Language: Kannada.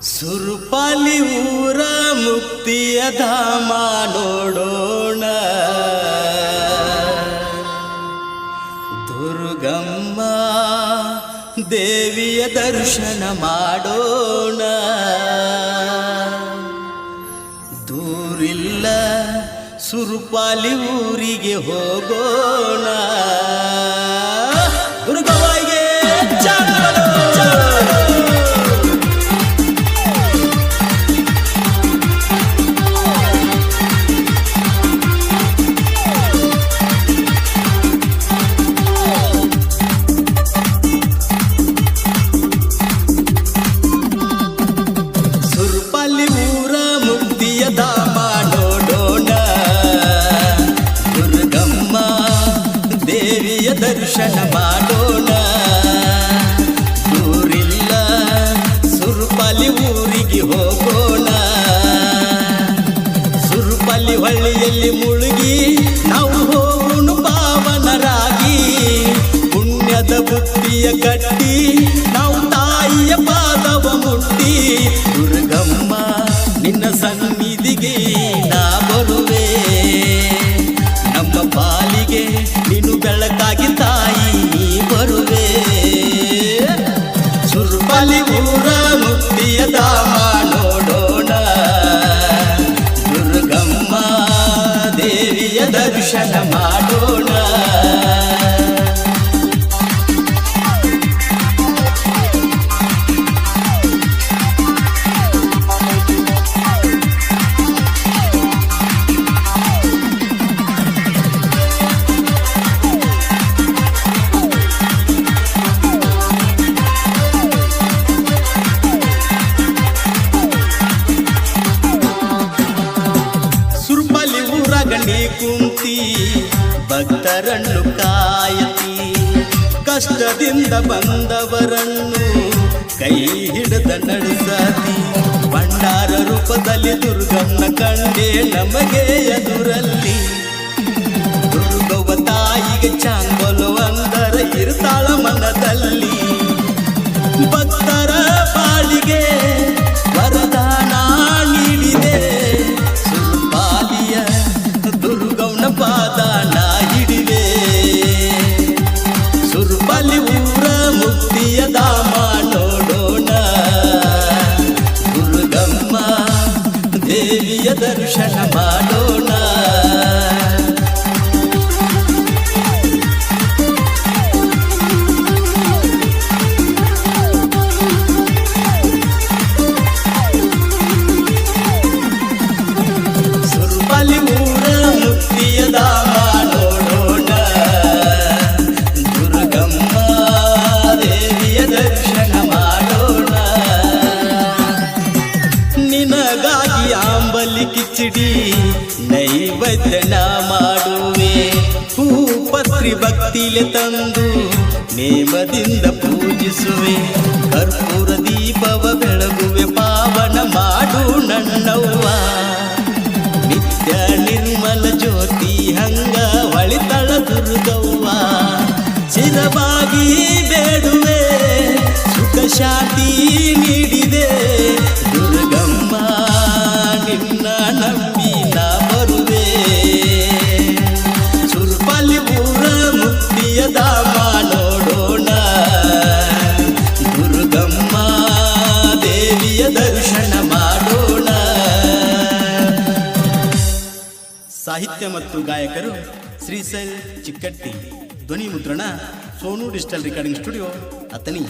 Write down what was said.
ಸುರುಪಾಲಿ ಊರ ಮುಕ್ತಿಯ ಧಾಮ ನೋಡೋಣ, ದುರ್ಗಮ್ಮ ದೇವಿಯ ದರ್ಶನ ಮಾಡೋಣ. ದೂರಿಲ್ಲ ಸುರುಪಾಲಿ ಊರಿಗೆ ಹೋಗೋಣ. ದುರ್ಗವ್ವಗೆ ಸುರುಪಾಲಿ ಊರ ಮುಕ್ತಿಯ ಧಾಮ ನೋಡೋಣ, ದುರ್ಗಮ್ಮ ದೇವಿಯ ದರ್ಶನ ಮಾಡೋಣ. ದೂರಿಲ್ಲ ಸುರುಪಾಲಿ ಊರಿಗೆ ಹೋಗೋಣ. ಸುರುಪಾಲಿ ಹೊಳ್ಳಿಯಲ್ಲಿ ಮುಳುಗಿ ನಾವು ಹೋಗೋಣ ಪಾವನರಾಗಿ. ಪುಣ್ಯದ ಬುತ್ತಿಯ ಕಟ್ಟಿ ನಾವು ತಾಯಿಯ ಪಾದವ ಮುಟ್ಟಿ. ದುರ್ಗಮ್ಮ ನಿನ್ನ ಸನ್ನಿಧಿಗೆ ನಾ ಬರುವೆ, ನಮ್ಮ ಪಾಲಿಗೆ ನೀನು ಬೆಳಕಾಗಿ ತಾಯಿ ನೀ ಬರುವೆ. ಸುರುಪಾಲಿ ಊರ ಮುಕ್ತಿಯ ಧಾಮ ನೋಡೋಣ, ದುರ್ಗಮ್ಮ ದೇವಿಯ ದರ್ಶನ ಮಾಡೋಣ. ಗಣಿ ಕುಂತಿ ಭಕ್ತರನ್ನು ಕಾಯತಿ. ಕಷ್ಟದಿಂದ ಬಂದವರನ್ನು ಕೈ ಹಿಡಿದ ನಡೆಸತಿ. ಭಂಡಾರ ರೂಪದಲ್ಲಿ ದುರ್ಗಮ್ಮನ ಕಂಡೆ ನಮಗೆ ಎದುರಲ್ಲಿ. ದುರ್ಗವ್ವ ತಾಯಿಗೆ ಚಾಂಗೋಲು ಅಂದರ ಇರ್ತಾಳ ಮನದಲ್ಲಿ. ಭಕ್ತರ ಬಾಳಿಗೆ ವರದಾನ ನೀಡಿದೆ. ಸುರುಪಾಲಿಯ ದುರ್ಗವ್ವನ ಪಾದ ನಾ ಹಿಡಿವೆ. ಸುರುಪಾಲಿ ಊರ ಮುಕ್ತಿಯ ಧಾಮ ನೋಡೋಣ, ದುರ್ಗಮ್ಮ ದೇವಿಯ ದರ್ಶನ ಮಾಡೋಣ. ಸುರುಪಾಲಿ ಊರ ಮುಕ್ತಿಯ ಧಾಮ ನೋಡೋಣ, ದುರ್ಗಮ್ಮ ದೇವಿಯ ದರ್ಶನ ಮಾಡೋಣ. ನಿನಗಾಗಿ ಆಂಬಲಿ ಕಿಚಡಿ ನೈವೇದ್ಯನ ಮಾಡುವೆ. ಹೂಪತ್ರಿ ಭಕ್ತಿಲೆ ತಂದು ನೇಮದಿಂದ ಪೂಜಿಸುವೆ. ಕರ್ಪೂರ ದೀಪವ ಬೆಳಗುವೆ, ಪಾವನ ಮಾಡು ನನ್ನವ್ವ. ನಿತ್ಯ ನಿರ್ಮಲ ಜ್ಯೋತಿ ಹಂಗ ಹೊಳಿತಳ ದುರ್ಗವ್ವ. ಚಿರವಾಗಿ ಬೇಡುವೆ, ಸುಖ ಶಾಂತಿ ನೀಡಿದೆ. ದುರ್ಗಮ್ಮ ನಿನ್ನ ನಂಬಿ ನಾ ಬರುವೆ. ಸುರುಪಾಲಿ ಊರ ಮುಕ್ತಿಯ ಧಾಮ ನೋಡೋಣ, ದುರ್ಗಮ್ಮ ದೇವಿಯ ದರ್ಶನ ಮಾಡೋಣ. ಸಾಹಿತ್ಯ ಮತ್ತು ಗಾಯಕರು ಶ್ರೀಶೈಲ್ ಚಿಕ್ಕಟ್ಟಿ. ಧ್ವನಿ ಮುದ್ರಣ Sonu digital recording studio, Athani.